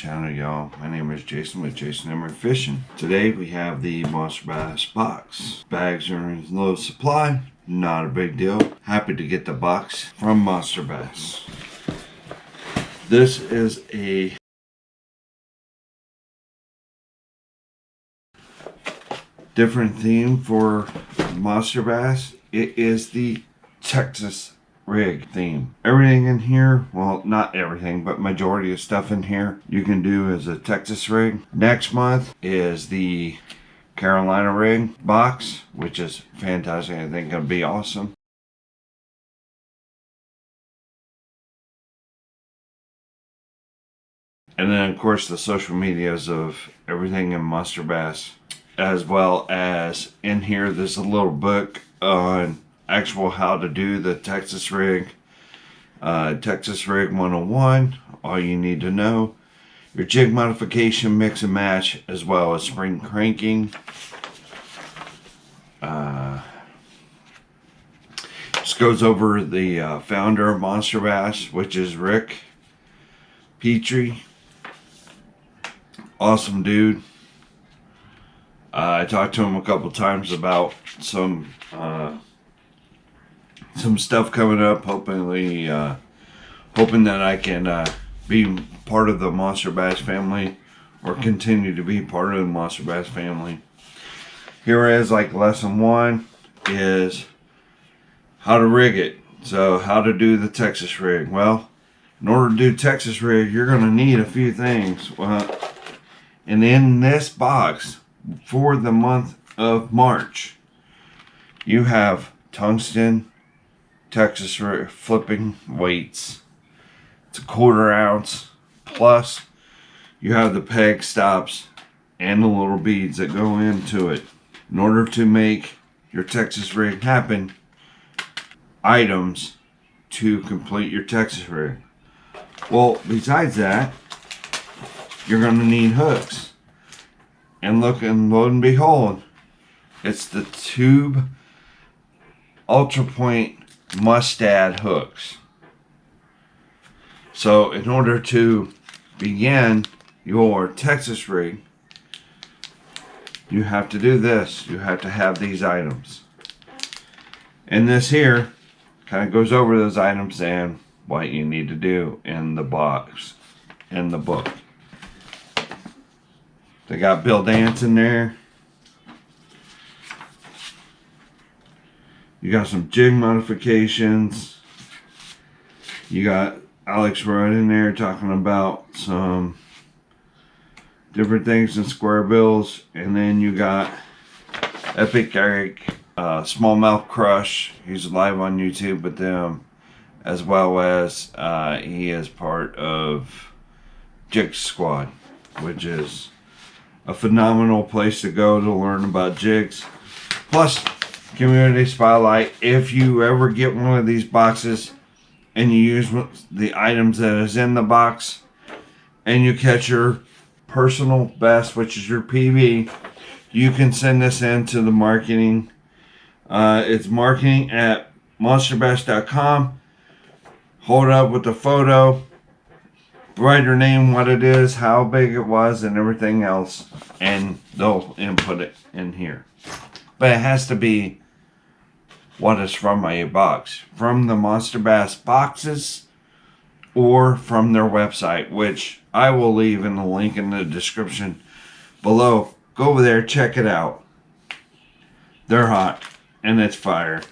channel, y'all. My name is Jason with Jason Emery Fishing. Today we have the Monster Bass box. Bags are in low supply, not a big deal. Happy to get the box from Monster Bass. This is a different theme for Monster Bass. It is the Texas rig theme. Everything in here, well, not everything, but majority of stuff in here you can do as a Texas rig. Next month is the Carolina rig box, which is fantastic. I think it'll be awesome. And then of course the social medias of everything in Monster Bass, as well as in here there's a little book on actual how to do the Texas rig. Texas rig 101, all you need to know. Your jig modification, mix and match, as well as spring cranking. This goes over the founder of Monster Bass, which is Rick Petrie. Awesome dude. I talked to him a couple times about some stuff coming up. Hoping that I can be part of the Monster Bass family, or continue to be part of the Monster Bass family. Here is like lesson 1 is how to rig it. So how to do the Texas rig. Well, in order to do Texas rig, you're going to need a few things. Well, and in this box for the month of March, you have tungsten Texas flipping weights. It's a 1/4 ounce, plus you have the peg stops and the little beads that go into it. In order to make your Texas rig happen, items to complete your Texas rig. Well, besides that, you're going to need hooks. And lo and behold, it's the tube Ultra Point Mustad hooks. So in order to begin your Texas rig, you have to do this. You have to have these items. And this here kind of goes over those items and what you need to do in the box, in the book. They got Bill Dance in there. You got some jig modifications. You got Alex Rudd in there talking about some different things in square bills. And then you got Epic Eric, Smallmouth Crush. He's live on YouTube with them, as well as he is part of Jig Squad, which is a phenomenal place to go to learn about jigs. Plus, community spotlight. If you ever get one of these boxes and you use the items that is in the box and you catch your personal best, which is your PB, you can send this in to the marketing. It's marketing at monsterbass.com. Hold up with the photo, write your name, what it is, how big it was, and everything else, and they'll input it in here. But it has to be what is from a box, from the Monster Bass boxes, or from their website, which I will leave in the link in the description below. Go over there, check it out. They're hot and it's fire.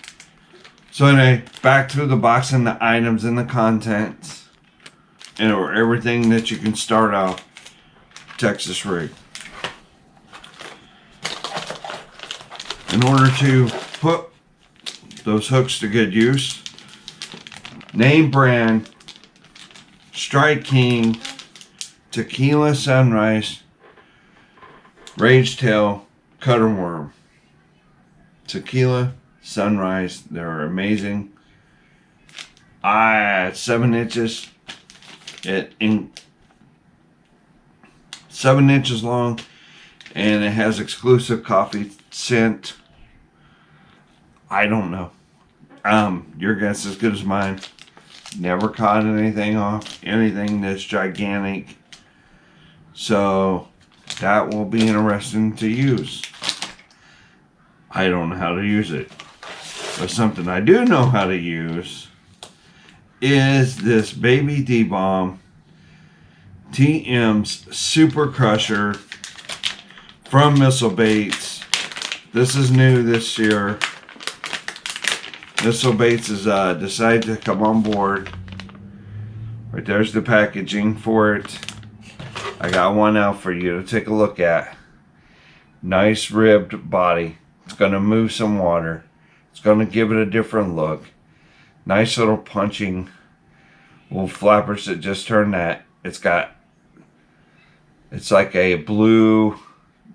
So anyway, back to the box and the items and the contents, and or everything that you can start off Texas rig. In order to put those hooks to good use, name brand, Strike King, Tequila Sunrise, Rage Tail, Cutter Worm. Tequila Sunrise, they're amazing. 7 inches. 7 inches long, and it has exclusive coffee scent. I don't know. Your guess is as good as mine. Never caught anything off anything this gigantic. So that will be interesting to use. I don't know how to use it. But something I do know how to use is this Baby D-Bomb TM's Super Crusher from Missile Baits. This is new this year. Missile Baits has decided to come on board. Right there's the packaging for it. I got one out for you to take a look at. Nice ribbed body. It's going to move some water. It's going to give it a different look. Nice little punching little flappers that just turned that. It's like a blue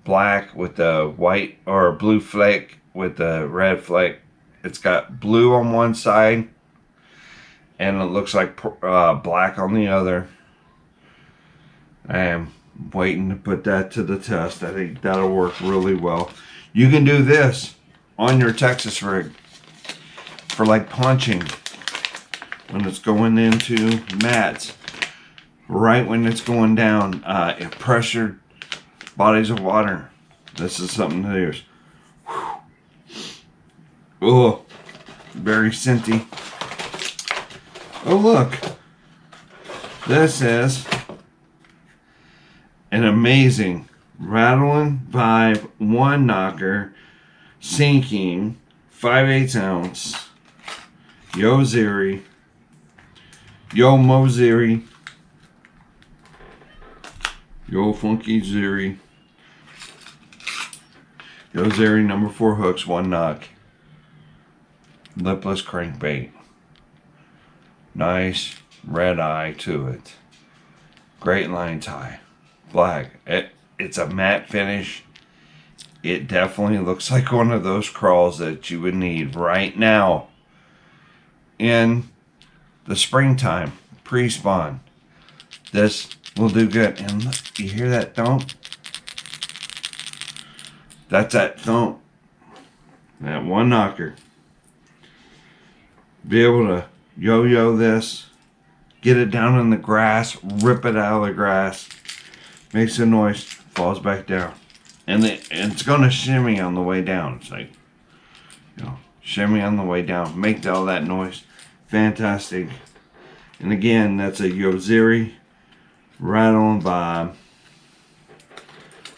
black with a white, or a blue flake with a red flake. It's got blue on one side and it looks like black on the other. I am waiting to put that to the test. I think that'll work really well. You can do this on your Texas rig for like punching when it's going into mats, right when it's going down in pressured bodies of water. This is something to use. Oh, very scenty. Oh look, this is an amazing rattling vibe 1 knocker sinking 5/8 ounce Yo Ziri, Yo Mo Ziri, Yo Funky Ziri, Yo Ziri number 4 hooks, 1 knock, lipless crankbait. Nice red eye to it. Great line tie. Black. It's a matte finish. It definitely looks like one of those crawls that you would need right now in the springtime, pre-spawn. This will do good. And look, you hear that thump? That's that thump. That 1 knocker. Be able to yo-yo this, get it down in the grass, rip it out of the grass, makes a noise, falls back down. And it's going to shimmy on the way down. It's like, you know, shimmy on the way down, make all that noise. Fantastic. And again, that's a Yo Ziri rattle and bob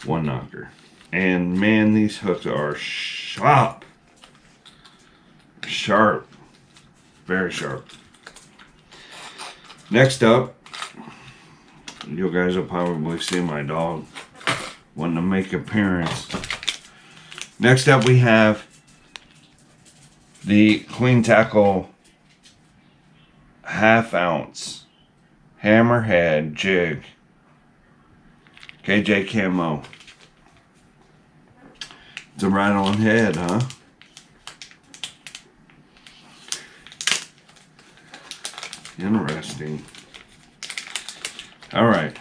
1 knocker. And man, these hooks are sharp. Sharp. Very sharp. Next up, you guys will probably see my dog wanting to make an appearance. Next up we have the Clean Tackle 1/2 ounce Hammerhead Jig KJ Camo. It's a rattling head, huh? Interesting. Alright.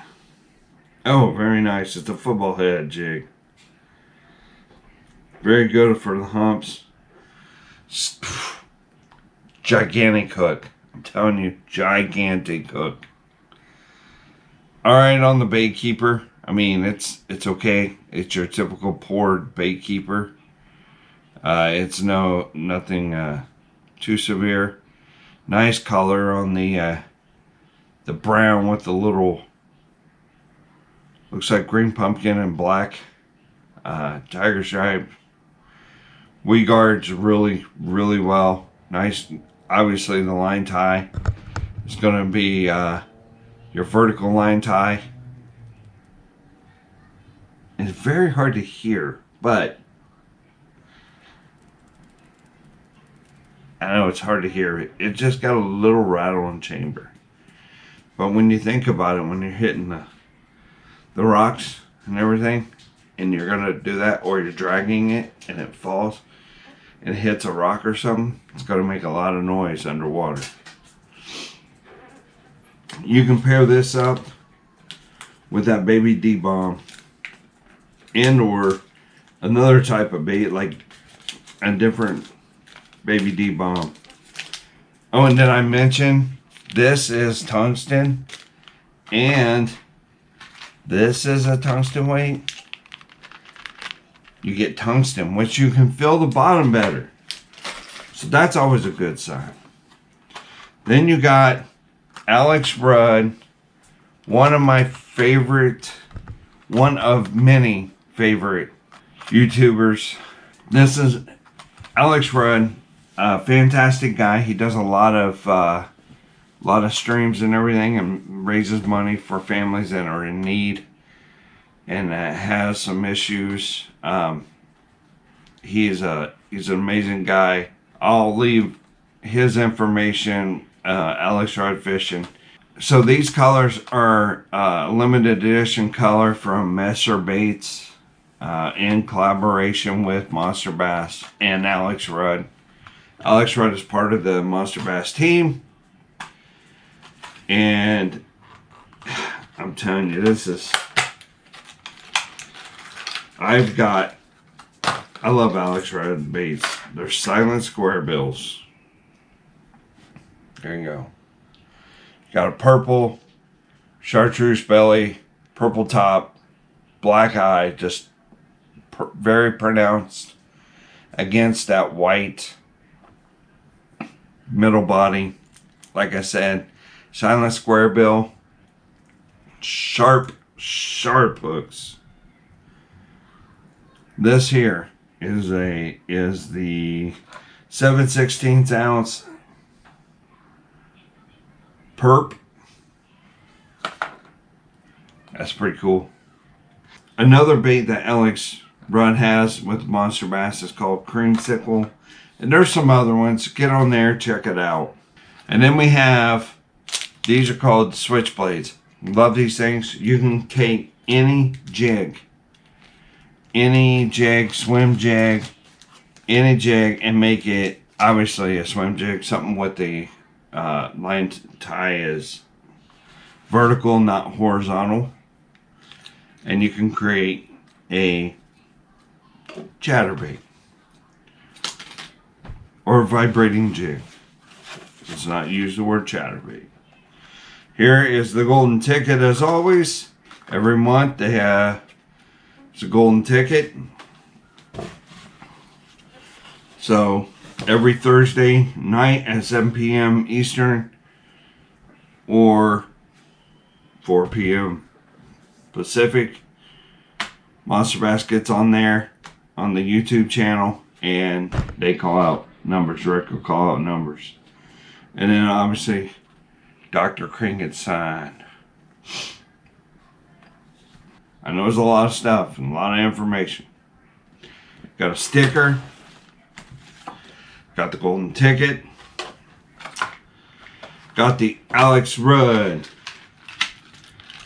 Oh, very nice. It's a football head jig. Very good for the humps. Gigantic hook. I'm telling you, gigantic hook. Alright, on the bait keeper. I mean, it's okay. It's your typical poured bait keeper. It's nothing too severe. Nice color on the brown with the little, looks like green pumpkin and black tiger stripe. We guards really well. Nice. Obviously the line tie is going to be your vertical line tie. It's very hard to hear, but I know it's hard to hear. It just got a little rattle in chamber. But when you think about it, when you're hitting the rocks and everything, and you're going to do that, or you're dragging it and it falls and it hits a rock or something, it's going to make a lot of noise underwater. You can pair this up with that Baby D-Bomb and or another type of bait, like a different Baby D-Bomb. Oh, and then I mentioned this is tungsten and This is a tungsten weight. You get tungsten, which you can feel the bottom better. So that's always a good sign. Then you got Alex Rudd, one of my favorite, one of many favorite YouTubers. This is Alex Rudd, a fantastic guy. He does a lot of streams and everything, and raises money for families that are in need and has some issues. He's an amazing guy. I'll leave his information, Alex Rudd Fishing. So these colors are limited edition color from MONSTERBASS in collaboration with Monster Bass and Alex Rudd. Alex Rudd is part of the Monster Bass team. And I'm telling you, I love Alex Rudd baits. They're silent square bills. There you go. Got a purple chartreuse belly, purple top, black eye, just very pronounced against that white middle body. Like I said, silent square bill, sharp hooks. This here is the 7/16 ounce perp. That's pretty cool. Another bait that Alex Rudd has with Monster Bass is called creamsicle, and there's some other ones. Get on there, check it out. And then we have, these are called Switchblades. Love these things. You can take any jig, swim jig, any jig, and make it obviously a swim jig, something with the line tie is vertical, not horizontal, and you can create a chatterbait or a vibrating jig. Let's not use the word chatterbait. Here is the golden ticket. As always, every month they have it's a golden ticket. So every Thursday night at 7 p.m. Eastern or 4 p.m. Pacific, Monster Bass gets on there on the YouTube channel and they call out numbers. Rick will call out numbers. And then obviously Dr. Kringet's sign. I know there's a lot of stuff and a lot of information. Got a sticker. Got the golden ticket. Got the Alex Rudd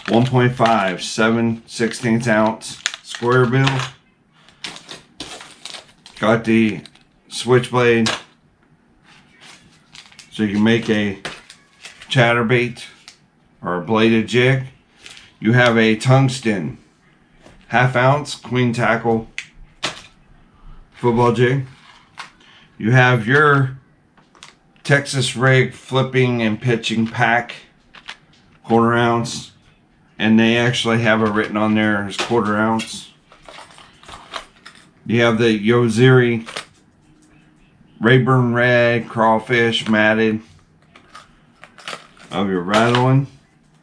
1.5 7/16 ounce square bill. Got the switchblade so you can make a chatterbait or a bladed jig. You have a tungsten 1/2 ounce queen tackle football jig. You have your Texas rig flipping and pitching pack 1/4 ounce, and they actually have it written on there as 1/4 ounce. You have the Yoziri Rayburn Red crawfish matted of your rattling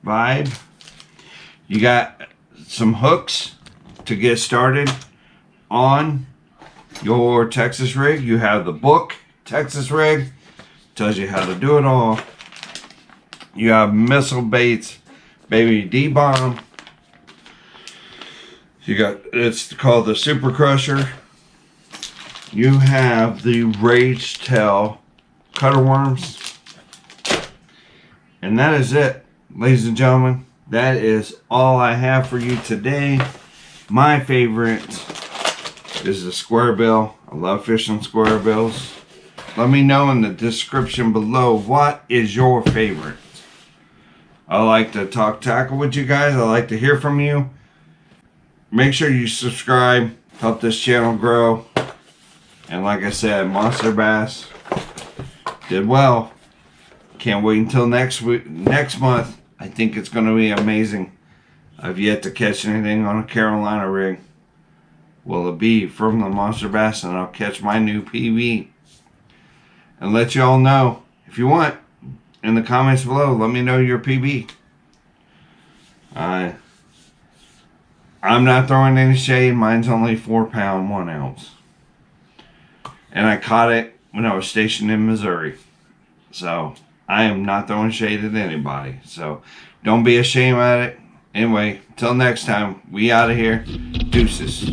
vibe. You got some hooks to get started on your Texas rig. You have the book Texas rig, tells you how to do it all. You have missile baits, baby D-bomb. You got, it's called the Super Crusher. You have the Rage Tail cutter worms. And that is it, ladies and gentlemen. That is all I have for you today. My favorite is the square bill. I love fishing square bills. Let me know in the description below, what is your favorite? I like to talk tackle with you guys. I like to hear from you. Make sure you subscribe, help this channel grow. And like I said, Monster Bass did well. Can't wait until next month. I think it's going to be amazing. I've yet to catch anything on a Carolina rig. Will it be from the Monster Bass, and I'll catch my new PB and let you all know. If you want, in the comments below, let me know your PB. I'm not throwing any shade. Mine's only 4 pound 1 ounce, and I caught it when I was stationed in Missouri. So I am not throwing shade at anybody, so don't be ashamed at it. Anyway, till next time, we out of here. Deuces.